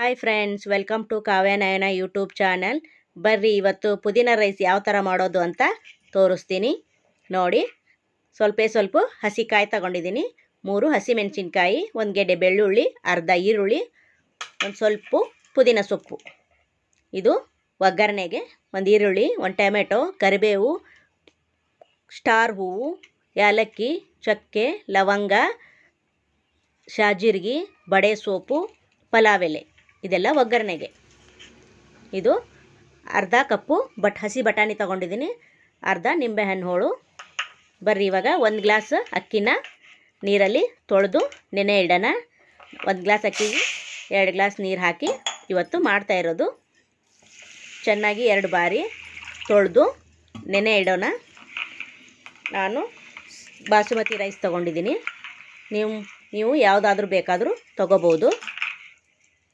Hi friends, welcome to Kavya Nayana YouTube channel. ಬರ್ರಿ ಇವತ್ತು ಪುದೀನ ರೈಸ್ ಯಾವ ಥರ ಮಾಡೋದು ಅಂತ ತೋರಿಸ್ತೀನಿ ನೋಡಿ. ಸ್ವಲ್ಪ ಹಸಿ ಕಾಯಿ ತಗೊಂಡಿದ್ದೀನಿ. 3 ಹಸಿ ಮೆಣಸಿನ್ಕಾಯಿ, 1 ಗೆಡ್ಡೆ ಬೆಳ್ಳುಳ್ಳಿ, ಅರ್ಧ ಈರುಳ್ಳಿ, ಒಂದು ಸ್ವಲ್ಪ ಪುದೀನ ಸೊಪ್ಪು. ಇದು ಒಗ್ಗರಣೆಗೆ 1 ಈರುಳ್ಳಿ, 1 ಟೊಮೆಟೊ, ಕರಿಬೇವು, ಸ್ಟಾರ್ ಹೂವು, ಏಲಕ್ಕಿ, ಚಕ್ಕೆ, ಲವಂಗ, ಶಾಜೀರಿಗೆ, ಬಡೆ ಸೋಪು, ಪಲಾವ್ ಎಲೆ, ಇದೆಲ್ಲ ಒಗ್ಗರಣೆಗೆ. ಇದು ಅರ್ಧ ಕಪ್ಪು ಹಸಿ ಬಟಾಣಿ ತೊಗೊಂಡಿದ್ದೀನಿ, ಅರ್ಧ ನಿಂಬೆಹಣ್ಣು ಹೋಳು. ಬರ್ರಿ ಇವಾಗ 1 ಗ್ಲಾಸ್ ಅಕ್ಕಿನ ನೀರಲ್ಲಿ ತೊಳೆದು ನೆನೆ ಇಡೋಣ. 1 ಗ್ಲಾಸ್ ಅಕ್ಕಿಗೆ 2 ಗ್ಲಾಸ್ ನೀರು ಹಾಕಿ ಇವತ್ತು ಮಾಡ್ತಾ ಇರೋದು. ಚೆನ್ನಾಗಿ 2 ಬಾರಿ ತೊಳೆದು ನೆನೆ ಇಡೋಣ. ನಾನು ಬಾಸುಮತಿ ರೈಸ್ ತೊಗೊಂಡಿದ್ದೀನಿ. ನೀವು ಯಾವುದಾದ್ರೂ ಬೇಕಾದರೂ ತೊಗೋಬೋದು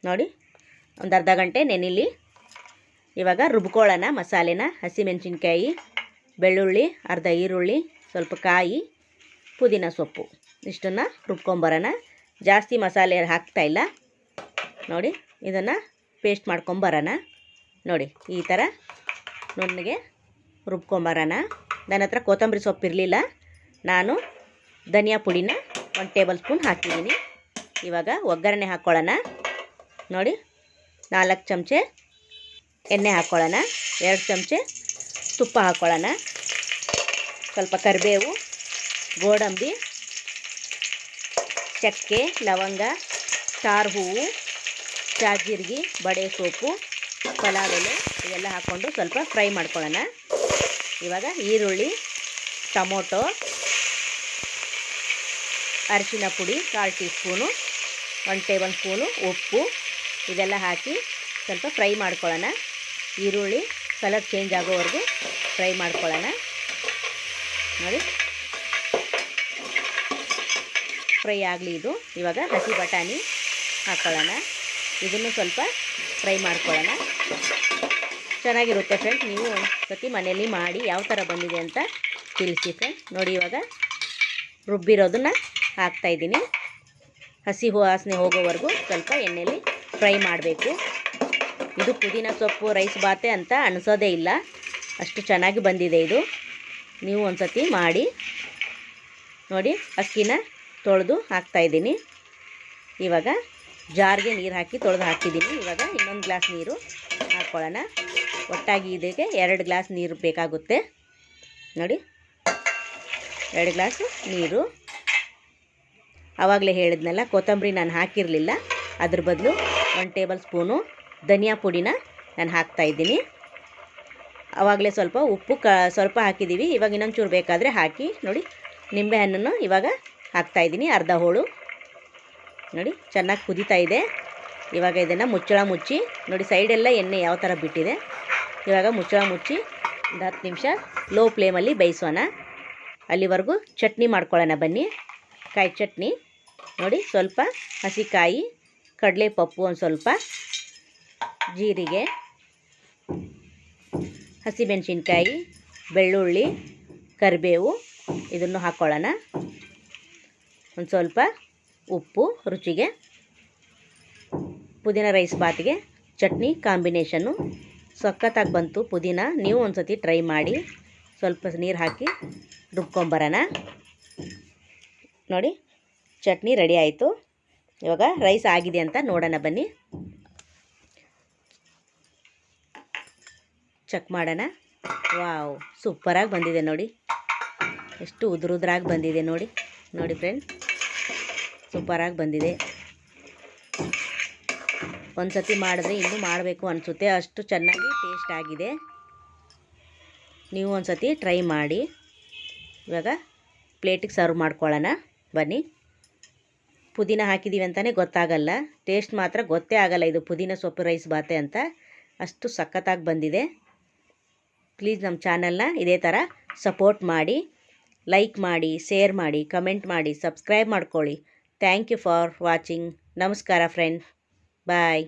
ನೋಡಿ. ಒಂದು ಅರ್ಧ ಗಂಟೆ ನೆನಿಲಿ. ಇವಾಗ ರುಬ್ಕೊಳ್ಳೋಣ ಮಸಾಲೆನ. ಹಸಿಮೆಣಸಿನ್ಕಾಯಿ, ಬೆಳ್ಳುಳ್ಳಿ, ಅರ್ಧ ಈರುಳ್ಳಿ, ಸ್ವಲ್ಪ ಕಾಯಿ, ಪುದೀನ ಸೊಪ್ಪು, ಇಷ್ಟನ್ನು ರುಬ್ಕೊಂಬರೋಣ. ಜಾಸ್ತಿ ಮಸಾಲೆ ಹಾಕ್ತಾಯಿಲ್ಲ ನೋಡಿ. ಇದನ್ನು ಪೇಸ್ಟ್ ಮಾಡ್ಕೊಂಬರೋಣ ನೋಡಿ. ಈ ಥರ ನುಣ್ಣಗೆ ರುಬ್ಕೊಂಬರೋಣ. ನನ್ನ ಹತ್ರ ಕೊತ್ತಂಬರಿ ಸೊಪ್ಪು ಇರಲಿಲ್ಲ, ನಾನು ಧನಿಯಾ ಪುಡಿನ 1 ಟೇಬಲ್ ಸ್ಪೂನ್ ಹಾಕಿದ್ದೀನಿ. ಇವಾಗ ಒಗ್ಗರಣೆ ಹಾಕ್ಕೊಳ್ಳೋಣ ನೋಡಿ. 4 ಚಮಚೆ ಎಣ್ಣೆ ಹಾಕ್ಕೊಳ್ಳೋಣ, 2 ಚಮಚೆ ತುಪ್ಪ ಹಾಕ್ಕೊಳ್ಳೋಣ, ಸ್ವಲ್ಪ ಕರಿಬೇವು, ಗೋಡಂಬಿ, ಚಕ್ಕೆ, ಲವಂಗ, ಸ್ಟಾರ್ ಹೂವು, ಶಾಜೀರಿಗೆ, ಬಡೆ ಸೋಪು, ಪಲಾವ್ ಎಲೆ ಇವೆಲ್ಲ ಹಾಕ್ಕೊಂಡು ಸ್ವಲ್ಪ ಫ್ರೈ ಮಾಡ್ಕೊಳ್ಳೋಣ. ಇವಾಗ ಈರುಳ್ಳಿ, ಟೊಮೊಟೊ, ಅರಿಶಿನ ಪುಡಿ 1/4 ಟೀ ಸ್ಪೂನು, 1 ಟೇಬಲ್ ಸ್ಪೂನು ಉಪ್ಪು, ಇದೆಲ್ಲ ಹಾಕಿ ಸ್ವಲ್ಪ ಫ್ರೈ ಮಾಡ್ಕೊಳ್ಳೋಣ. ಈರುಳ್ಳಿ ಕಲರ್ ಚೇಂಜ್ ಆಗೋವರೆಗೂ ಫ್ರೈ ಮಾಡ್ಕೊಳ್ಳೋಣ ನೋಡಿ. ಫ್ರೈ ಆಗಲಿ ಇದು. ಇವಾಗ ಹಸಿ ಬಟಾಣಿ ಹಾಕ್ಕೊಳ್ಳೋಣ. ಇದನ್ನು ಸ್ವಲ್ಪ ಫ್ರೈ ಮಾಡ್ಕೊಳ್ಳೋಣ. ಚೆನ್ನಾಗಿರುತ್ತೆ ಫ್ರೆಂಡ್ಸ್. ನೀವು ಒಂದು ಸತಿ ಮನೆಯಲ್ಲಿ ಮಾಡಿ ಯಾವ ಥರ ಬಂದಿದೆ ಅಂತ ತಿಳಿಸಿ ಫ್ರೆಂಡ್ಸ್ ನೋಡಿ. ಇವಾಗ ರುಬ್ಬಿರೋದನ್ನು ಹಾಕ್ತಾಯಿದ್ದೀನಿ. ಹಸಿ ವಾಸನೆ ಹೋಗೋವರೆಗೂ ಸ್ವಲ್ಪ ಎಣ್ಣೆಯಲ್ಲಿ ಫ್ರೈ ಮಾಡಬೇಕು. ಇದು ಪುದೀನ ಸೊಪ್ಪು ರೈಸ್ ಬಾತೆ ಅಂತ ಅನಿಸೋದೇ ಇಲ್ಲ, ಅಷ್ಟು ಚೆನ್ನಾಗಿ ಬಂದಿದೆ ಇದು. ನೀವು ಒಂದು ಸತಿ ಮಾಡಿ ನೋಡಿ. ಅಕ್ಕಿನ ತೊಳೆದು ಹಾಕ್ತಾಯಿದ್ದೀನಿ. ಇವಾಗ ಜಾರ್ಗೆ ನೀರು ಹಾಕಿ ತೊಳೆದು ಹಾಕಿದ್ದೀನಿ. ಇವಾಗ ಇನ್ನೊಂದು ಗ್ಲಾಸ್ ನೀರು ಹಾಕ್ಕೊಳ್ಳೋಣ. ಒಟ್ಟಾಗಿ ಇದಕ್ಕೆ 2 ಗ್ಲಾಸ್ ನೀರು ಬೇಕಾಗುತ್ತೆ ನೋಡಿ. 2 ಗ್ಲಾಸ್ ನೀರು. ಆವಾಗಲೇ ಹೇಳಿದ್ನಲ್ಲ, ಕೊತ್ತಂಬರಿ ನಾನು ಹಾಕಿರಲಿಲ್ಲ, ಅದ್ರ ಬದಲು 1 ಟೇಬಲ್ ಸ್ಪೂನು ಧನಿಯಾ ಪುಡಿನ ನಾನು ಹಾಕ್ತಾಯಿದ್ದೀನಿ. ಆವಾಗಲೇ ಸ್ವಲ್ಪ ಉಪ್ಪು ಸ್ವಲ್ಪ ಹಾಕಿದ್ದೀವಿ. ಇವಾಗ ಇನ್ನೊಂಚೂರು ಬೇಕಾದರೆ ಹಾಕಿ ನೋಡಿ. ನಿಂಬೆಹಣ್ಣನ್ನು ಇವಾಗ ಹಾಕ್ತಾಯಿದ್ದೀನಿ, ಅರ್ಧ ಹೋಳು ನೋಡಿ. ಚೆನ್ನಾಗಿ ಕುದೀತಾ ಇದೆ. ಇವಾಗ ಇದನ್ನು ಮುಚ್ಚಳ ಮುಚ್ಚಿ ನೋಡಿ. ಸೈಡೆಲ್ಲ ಎಣ್ಣೆ ಯಾವ ಥರ ಬಿಟ್ಟಿದೆ. ಇವಾಗ ಮುಚ್ಚಳ ಮುಚ್ಚಿ ಒಂದು 10 ನಿಮಿಷ ಲೋ ಫ್ಲೇಮಲ್ಲಿ ಬೇಯಿಸೋಣ. ಅಲ್ಲಿವರೆಗೂ ಚಟ್ನಿ ಮಾಡ್ಕೊಳ್ಳೋಣ ಬನ್ನಿ. ಕಾಯಿ ಚಟ್ನಿ ನೋಡಿ. ಸ್ವಲ್ಪ ಹಸಿಕಾಯಿ, ಕಡಲೆಪಪ್ಪು, ಒಂದು ಸ್ವಲ್ಪ ಜೀರಿಗೆ, ಹಸಿಮೆಣಸಿನ್ಕಾಯಿ, ಬೆಳ್ಳುಳ್ಳಿ, ಕರಿಬೇವು ಇದನ್ನು ಹಾಕ್ಕೊಳ್ಳೋಣ. ಒಂದು ಸ್ವಲ್ಪ ಉಪ್ಪು ರುಚಿಗೆ. ಪುದೀನ ರೈಸ್ ಬಾತಿಗೆ ಚಟ್ನಿ ಕಾಂಬಿನೇಷನ್ನು ಸಖತ್ತಾಗಿ ಬಂತು ಪುದೀನ. ನೀವು ಒಂದು ಸತಿ ಟ್ರೈ ಮಾಡಿ. ಸ್ವಲ್ಪ ನೀರು ಹಾಕಿ ರುಬ್ಕೊಂಬರೋಣ ನೋಡಿ. ಚಟ್ನಿ ರೆಡಿ ಆಯಿತು. ಇವಾಗ ರೈಸ್ ಆಗಿದೆ ಅಂತ ನೋಡೋಣ ಬನ್ನಿ. ಚೆಕ್ ಮಾಡೋಣ. ವಾವ್, ಸೂಪರಾಗಿ ಬಂದಿದೆ ನೋಡಿ. ಎಷ್ಟು ಉದುರಾಗಿ ಬಂದಿದೆ ನೋಡಿ. ನೋಡಿ ಫ್ರೆಂಡ್, ಸೂಪರಾಗಿ ಬಂದಿದೆ. ಒಂದು ಸತಿ ಮಾಡಿದ್ರೆ ಇನ್ನೂ ಮಾಡಬೇಕು ಅನಿಸುತ್ತೆ, ಅಷ್ಟು ಚೆನ್ನಾಗಿ ಟೇಸ್ಟ್ ಆಗಿದೆ. ನೀವು ಒಂದು ಸತಿ ಟ್ರೈ ಮಾಡಿ. ಇವಾಗ ಪ್ಲೇಟಿಗೆ ಸರ್ವ್ ಮಾಡ್ಕೊಳ್ಳೋಣ ಬನ್ನಿ. ಪುದೀನ ಹಾಕಿದ್ದೀವಿ ಅಂತಲೇ ಗೊತ್ತಾಗಲ್ಲ, ಟೇಸ್ಟ್ ಮಾತ್ರ ಗೊತ್ತೇ ಆಗಲ್ಲ ಇದು ಪುದೀನ ಸೊಪ್ಪು ರೈಸ್ ಬಾತೆ ಅಂತ. ಅಷ್ಟು ಸಖತ್ತಾಗಿ ಬಂದಿದೆ. ಪ್ಲೀಸ್ ನಮ್ಮ ಚಾನಲ್ನ ಇದೇ ಥರ ಸಪೋರ್ಟ್ ಮಾಡಿ, ಲೈಕ್ ಮಾಡಿ, ಶೇರ್ ಮಾಡಿ, ಕಮೆಂಟ್ ಮಾಡಿ, ಸಬ್ಸ್ಕ್ರೈಬ್ ಮಾಡ್ಕೊಳ್ಳಿ. Thank you for watching. ನಮಸ್ಕಾರ ಫ್ರೆಂಡ್, ಬಾಯ್.